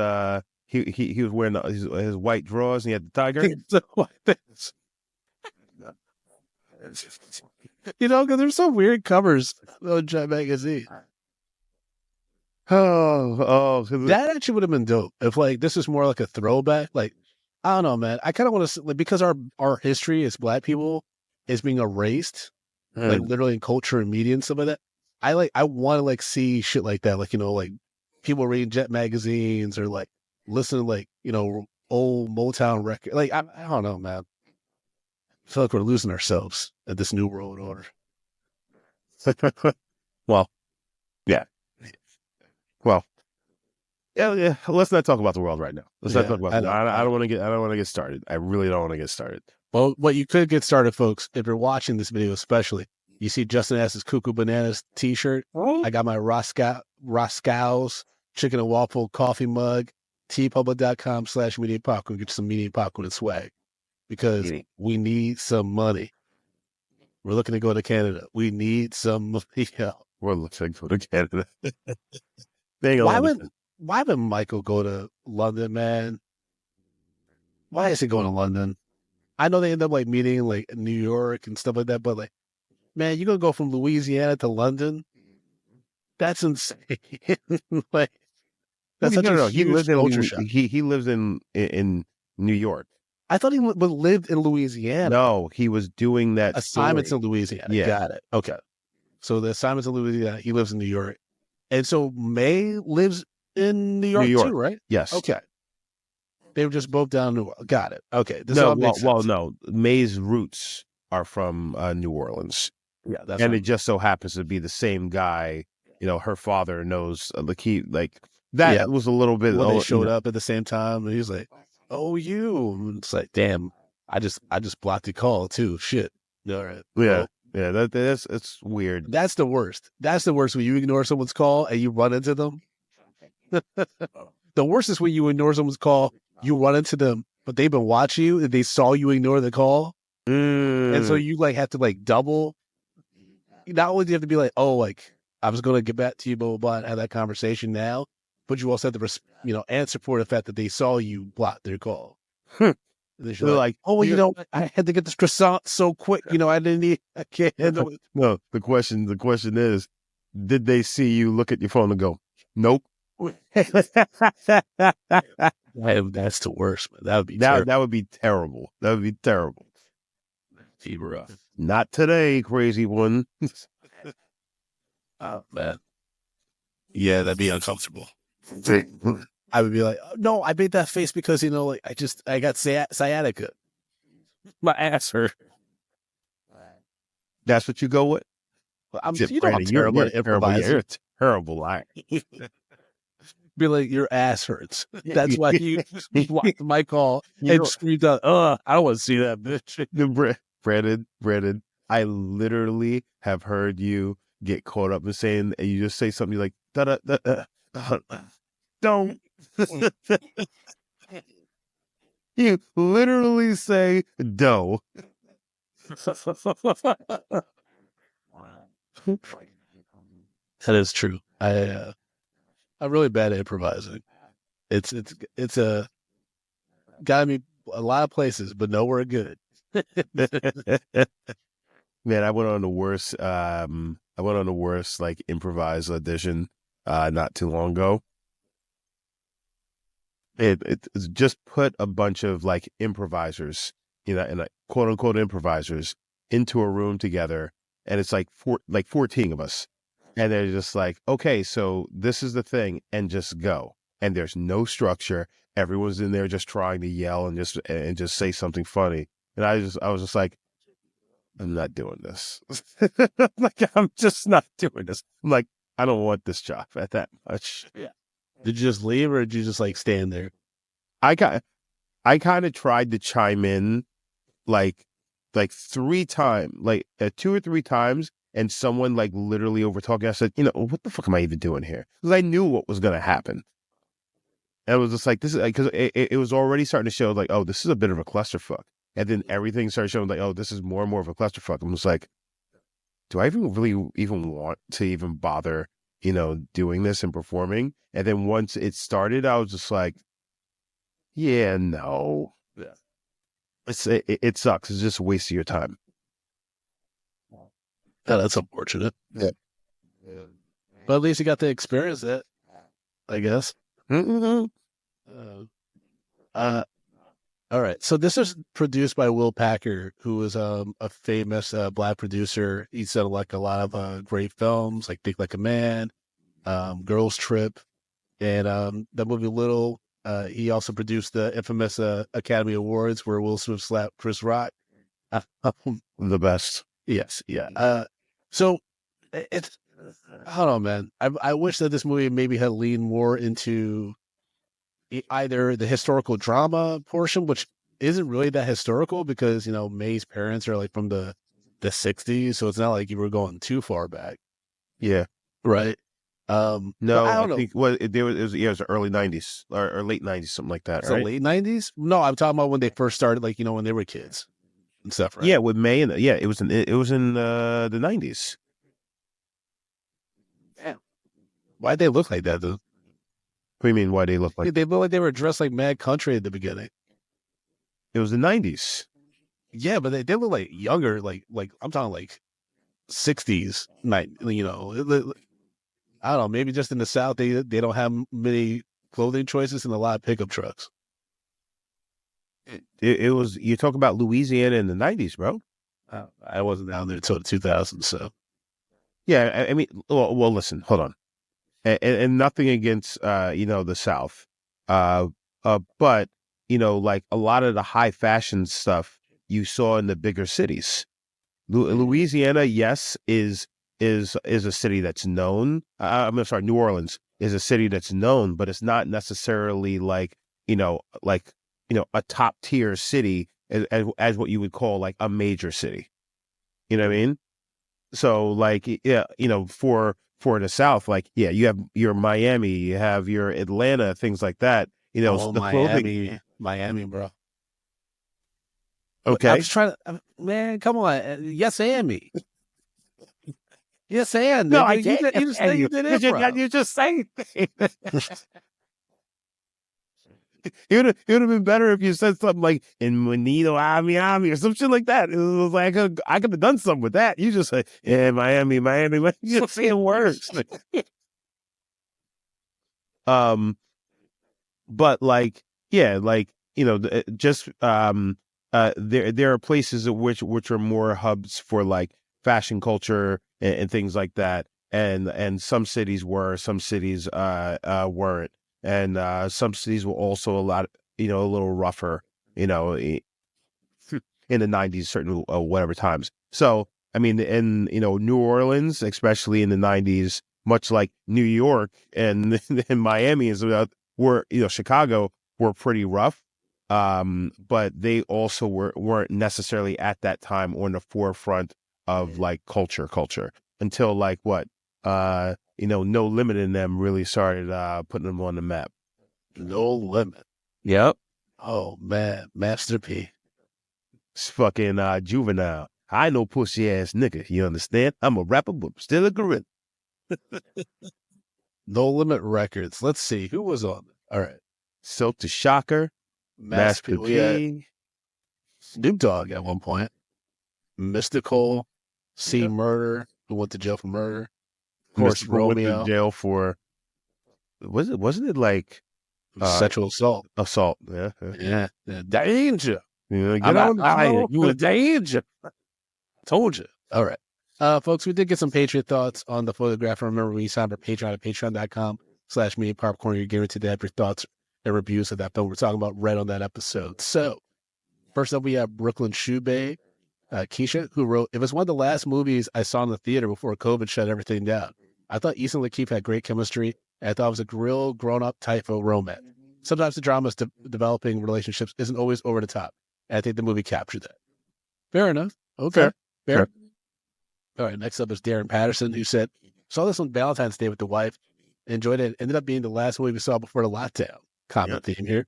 he was wearing his white drawers and he had the tiger? You know, because there's some weird covers on Jet magazine. That actually would have been dope if like this is more like a throwback. Like, I don't know, man. I kind of want to like, because our history as Black people is being erased, like literally in culture and media and stuff like that. I want to like see shit like that, like, you know, like people reading Jet magazines or like listening to like, you know, old Motown record. Like I don't know, man. I feel like we're losing ourselves at this new world order. Well, yeah. Well, yeah. Let's not talk about the world right now. Let's not talk about. I don't want to get. I don't want to get started. I really don't want to get started. Well, what you could get started, folks, if you're watching this video, especially, you see Justin S's Cuckoo Bananas T-shirt. I got my Roscow's Chicken and Waffle coffee mug. tpublic.com/media popcorn. Get you some media popcorn and swag because we need some money. We're looking to go to Canada. We need some money. We're looking to go to Canada. Why would Michael go to London, man? Why is he going to London? I know they end up like meeting in like New York and stuff like that, but like, man, you're gonna go from Louisiana to London? That's insane. Like, that's such a huge culture shock. He lives in New York. I thought he lived in Louisiana. No, he was doing that assignments in Louisiana. Yeah. Got it. Okay. So the assignments in Louisiana, he lives in New York. And so May lives in New York too, right? Yes. Okay. They were just both down New Orleans. Got it. Okay. No. May's roots are from New Orleans. Yeah, that's and it just so happens to be the same guy. You know, her father knows LaKeith. Like that was a little bit. When they showed up at the same time, and he was like, "Oh, you." And it's like, damn. I just blocked the call too. Shit. All right. Yeah. Yeah. That's it's weird. That's the worst. That's the worst when you ignore someone's call and you run into them. The worst is when you ignore someone's call, you run into them, but they've been watching you and they saw you ignore the call. And so you like have to like double. Not only do you have to be like, oh, like I was going to get back to you, blah, blah, blah, and have that conversation now, but you also have to, answer for the fact that they saw you block their call. They're like, oh, well, I had to get this croissant so quick. I can't handle it. No, the question is, did they see you look at your phone and go, nope? That's the worst, man. That would be terrible. That would be terrible. That would be terrible. Be rough. Not today, crazy one. Oh, man. Yeah, that'd be uncomfortable. I would be like, oh, no, I made that face because, I got sciatica. My ass hurt. That's what you go with? Well, I'm terrible at improvising. You're a terrible liar. Be like, your ass hurts. That's why you blocked my call and screamed out, I don't want to see that bitch. Brandon, I literally have heard you get caught up in saying, and you just say something like, don't. You literally say, dough. That is true. I'm really bad at improvising. It's gotta be a lot of places, but nowhere good. Man, I went on the worst like improvised audition not too long ago. It's just put a bunch of like improvisers, and like quote unquote improvisers into a room together, and it's like 14 of us. And they're just like, okay, so this is the thing, and just go. And there's no structure. Everyone's in there just trying to yell and just say something funny. And I was just like, I'm not doing this. I'm just not doing this. I'm like, I don't want this job at that much. Yeah. Did you just leave, or did you just like stand there? I kind of tried to chime in, like 3 times, like 2 or 3 times. And someone like literally over talking, I said, what the fuck am I even doing here? Because I knew what was going to happen. And it was just like, this is because it was already starting to show like, oh, this is a bit of a clusterfuck. And then everything started showing like, oh, this is more and more of a clusterfuck. I'm just like, do I really want to even bother, doing this and performing? And then once it started, I was just like, yeah, no. Yeah. It sucks. It's just a waste of your time. Oh, that's unfortunate. Yeah. But at least you got to experience it, I guess. Mm-hmm. All right. So this is produced by Will Packer, who is a famous Black producer. He's done like a lot of great films, like Think Like a Man, Girls Trip, and that movie Little. He also produced the infamous Academy Awards where Will Smith slapped Chris Rock. The best. Yes, yeah. So it's I don't know, man. I wish that this movie maybe had leaned more into either the historical drama portion, which isn't really that historical because May's parents are like from the 60s, so it's not like you were going too far back, Yeah. right? But I No, I don't know. think it was the early 90s or late 90s, something like that, It's the right? late 90s. No, I'm talking about when they first started, like when they were kids and stuff, right? Yeah, with May and it was in the 90s. Damn. Why'd they look like that though? What do you mean? Why they look like They look like they were dressed like Mad Country at the beginning. it was the 90s? Yeah, but they look like younger, like I'm talking like 60s night. I don't know. Maybe just in the South, they don't have many clothing choices and a lot of pickup trucks. It was, you talk about Louisiana in the 90s, bro. I wasn't down there until the 2000s, so Yeah, I mean, well, listen, hold on, and nothing against the South, but like a lot of the high fashion stuff you saw in the bigger cities. Louisiana, yes, is a city that's known. I'm sorry, New Orleans is a city that's known, but it's not necessarily like a top tier city as what you would call like a major city. You know what I mean? So like, yeah, for the South, like, yeah, you have your Miami, you have your Atlanta, things like that. The clothing. Miami, bro. Okay. I'm just trying to, man, come on. Yes, and me. Yes, and No, nigga. I can't. You just think you did it, bro. You're just saying things. It would have been better if you said something like in Monito, Miami, or some shit like that. It was like I could have done something with that. You just say, yeah, Miami. You're just saying words. But like, yeah, like just there are places which are more hubs for like fashion culture and things like that, and some cities were, some cities weren't. And some cities were also a little rougher, in the 90s, certain whatever times. So, I mean, in, New Orleans, especially in the 90s, much like New York and Miami were, Chicago were pretty rough. But they also weren't necessarily at that time on the forefront of like culture until like what, No Limit in them really started putting them on the map. No Limit. Yep. Oh, man. Master P. It's fucking Juvenile. I know pussy ass nigga. You understand? I'm a rapper, but I'm still a gorilla. No Limit Records. Let's see. Who was on it? All right. Silk the Shocker. Master P. Yeah. Snoop Dogg at one point. Mystical. C. Murder. Who went to jail for murder. Of course, Mystical went Romeo. to jail for, wasn't it like Sexual assault. assault? Yeah. Yeah. Danger. Get I'm on not lying. the You were danger. Told you. All right. Folks, we did get some Patriot thoughts on the photograph. Remember, we signed our Patreon at patreon.com/MediaPopcorn. You're guaranteed to have your thoughts and reviews of that film we're talking about right on that episode. So, first up, we have Brooklyn Shoebay, Keisha, who wrote, "It was one of the last movies I saw in the theater before COVID shut everything down. I thought Issa and LaKeith had great chemistry, and I thought it was a real grown-up type of romance. Sometimes the drama of developing relationships isn't always over the top, and I think the movie captured that." Fair enough. Okay. Fair. All right, next up is Darren Patterson, who said, "Saw this on Valentine's Day with the wife, enjoyed it, ended up being the last movie we saw before the lockdown." Common theme here.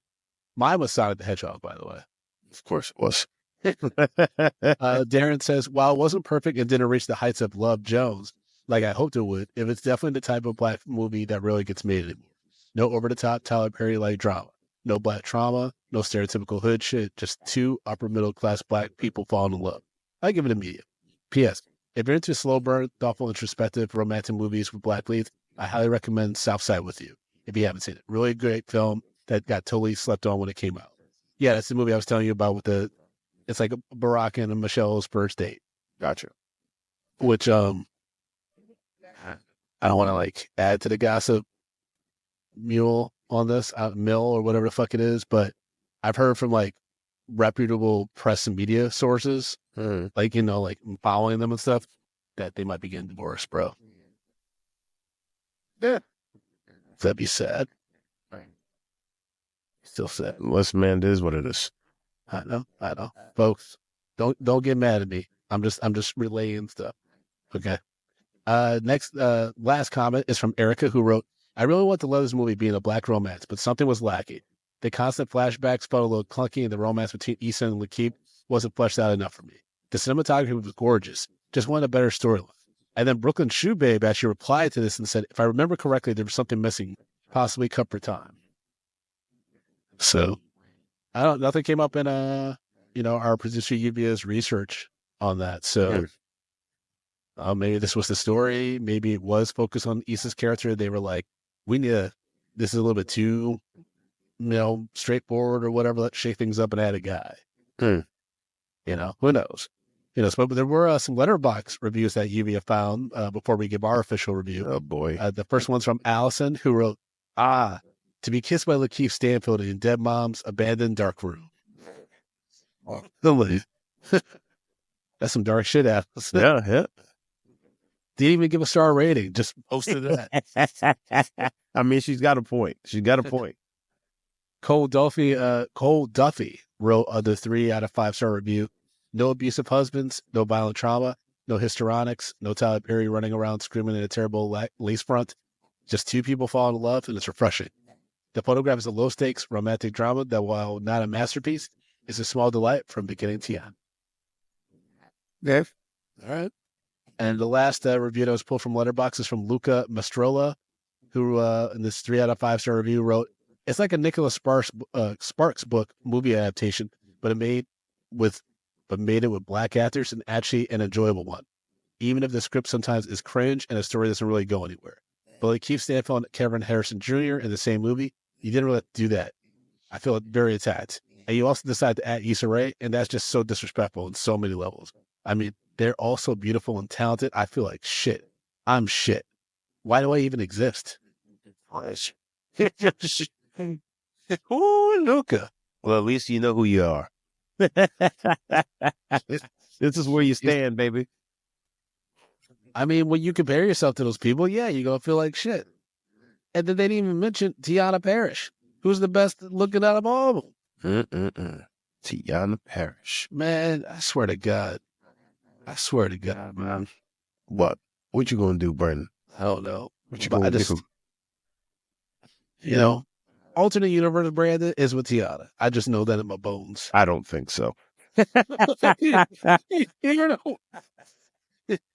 Mine was Sonic the Hedgehog, by the way. Of course it was. Darren says, "While it wasn't perfect and didn't reach the heights of Love Jones, like I hoped it would, if it's definitely the type of black movie that really gets made anymore. No over-the-top Tyler Perry-like drama. No black trauma, no stereotypical hood shit, just two upper-middle-class black people falling in love. I give it a medium. P.S. If you're into slow burn, thoughtful, introspective, romantic movies with black leads, I highly recommend Southside with You, if you haven't seen it. Really great film that got totally slept on when it came out." Yeah, that's the movie I was telling you about with it's like Barack and Michelle's first date. Gotcha. Which, I don't want to like add to the gossip mule on this, mill or whatever the fuck it is, but I've heard from like reputable press and media sources, Mm. like, you know, like following them and stuff, that they might be getting divorced, bro. Yeah. That'd be sad. Still sad. Listen, man, it is what it is. I know. Folks, don't get mad at me. I'm just relaying stuff. Okay. Next, last comment is from Erica, who wrote, I really want to love this movie being a black romance, but something was lacking. The constant flashbacks felt a little clunky, and the romance between Issa and LaKeith wasn't fleshed out enough for me. The cinematography was gorgeous. Just wanted a better storyline. And then Brooklyn Shoe Babe actually replied to this and said, if I remember correctly, there was something missing, possibly cut for time. So, nothing came up in, our producer Yuvia's research on that. So, maybe this was the story. Maybe it was focused on Issa's character. They were like, this is a little bit too, straightforward or whatever. Let's shake things up and add a guy. Who knows? But there were some letterbox reviews that Lluvia found before we give our official review. Oh, boy. The first one's from Allison, who wrote, to be kissed by LaKeith Stanfield in Dead Mom's Abandoned Dark Room. That's some dark shit, Allison. Yeah. Didn't even give a star rating, just posted that. I mean, she's got a point. Cole Duffy wrote the 3 out of 5 star review. No abusive husbands, no violent trauma, no histrionics, no Tyler Perry running around screaming in a terrible lace front. Just 2 people fall in love, and it's refreshing. The photograph is a low-stakes romantic drama that, while not a masterpiece, is a small delight from beginning to end. Yeah. All right. And the last review that was pulled from Letterboxd is from Luca Mastrola, who in this 3 out of 5 star review wrote, it's like a Nicholas Sparks book movie adaptation, but made it with black actors, and actually an enjoyable one. Even if the script sometimes is cringe and the story doesn't really go anywhere. But like Keith Stanfield and Kevin Harrison Jr. in the same movie, you didn't really do that. I feel very attacked. And you also decide to add Issa Rae, and that's just so disrespectful on so many levels. I mean, they're all so beautiful and talented. I feel like shit. I'm shit. Why do I even exist? Oh, Luca. Well, at least you know who you are. This is where you stand, baby. I mean, when you compare yourself to those people, yeah, you're going to feel like shit. And then they didn't even mention Tiana Parrish, who's the best looking out of all of them. Tiana Parrish. Man, I swear to God, man. What you gonna do, Brandon? I don't know. What you But gonna I just, do? alternate universe Brandon is with Tiana. I just know that in my bones. I don't think so.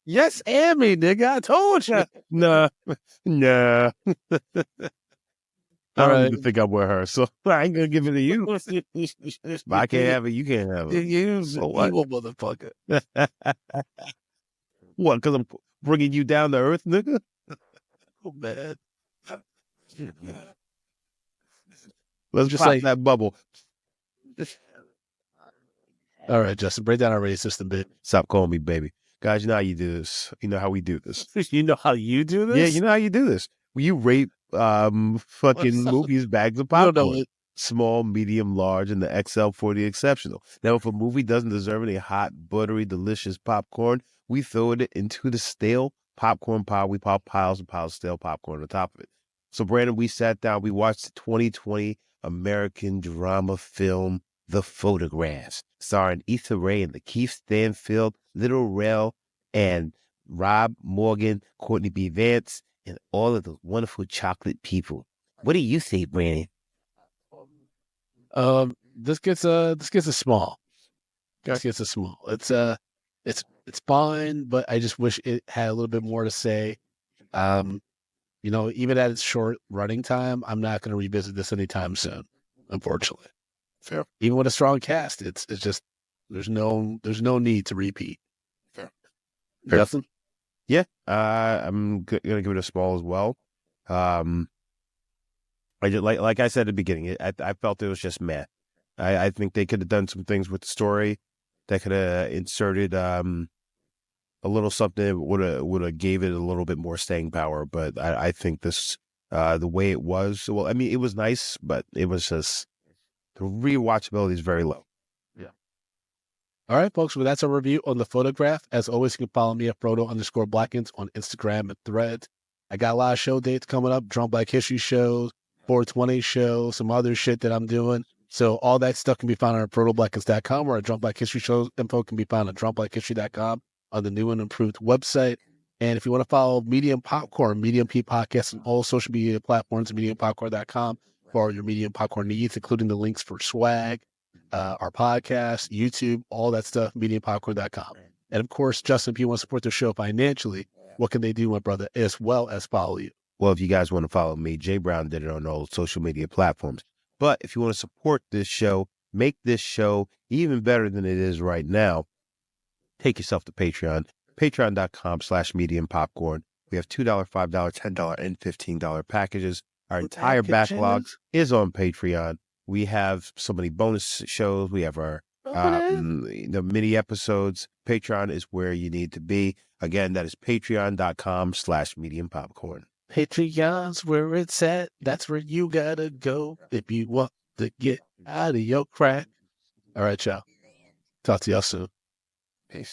Yes, and me, nigga. I told you. Nah. I All don't right. even think I'm with her, so I ain't gonna give it to you. If I can't have it, you can't have it. You So what? evil motherfucker. What? Because I'm bringing you down to earth, nigga? Oh, man. Let's Just pop like- that bubble. All right, Justin, break down our rating system, bit. Stop calling me baby. Guys, you know how you do this. You know how we do this. You know how you do this? Yeah, you know how you do this. You rate fucking movies bags of You don't popcorn. know it. Small, medium, large, and the XL for the exceptional. Now, if a movie doesn't deserve any hot, buttery, delicious popcorn, we throw it into the stale popcorn pile. We pop piles and piles of stale popcorn on top of it. So, Brandon, we sat down. We watched the 2020 American drama film, The Photographs, starring Issa Rae and LaKeith Stanfield, Little Rel, and Rob Morgan, Courtney B. Vance, and all of those wonderful chocolate people. What do you say, Brandon? This gets a small. This gets a small. It's fine, but I just wish it had a little bit more to say. Even at its short running time, I'm not going to revisit this anytime soon, unfortunately. Fair. Even with a strong cast, it's just there's no need to repeat. Fair. Justin? Yeah, I'm gonna give it a small as well. I just, like I said at the beginning, I felt it was just meh. I think they could have done some things with the story that could have inserted a little something that would have gave it a little bit more staying power. But I think this the way it was, well, I mean, it was nice, but it was just the rewatchability is very low. All right, folks. Well, that's a review on the photograph. As always, you can follow me at Frodo_Blackens on Instagram and Threads. I got a lot of show dates coming up, Drunk Black History shows, 420 shows, some other shit that I'm doing. So all that stuff can be found on ProtoBlackens.com, or Drunk Black History shows info can be found on drunkblackhistory.com on the new and improved website. And if you want to follow Medium Popcorn, Medium P Podcast on all social media platforms, MediumPopcorn.com for all your Medium Popcorn needs, including the links for swag, our podcast, YouTube, all that stuff, MediumPopcorn.com. And of course, Justin, if you want to support the show financially, what can they do, my brother, as well as follow you? Well, if you guys want to follow me, Jay Brown did it on all social media platforms. But if you want to support this show, make this show even better than it is right now, take yourself to Patreon, patreon.com/medium popcorn. We have $2, $5, $10, and $15 packages. Our entire backlog is on Patreon. We have so many bonus shows. We have our the mini episodes. Patreon is where you need to be. Again, that is patreon.com/medium popcorn. Patreon's where it's at. That's where you gotta go if you want to get out of your crack. All right, y'all. Talk to y'all soon. Peace.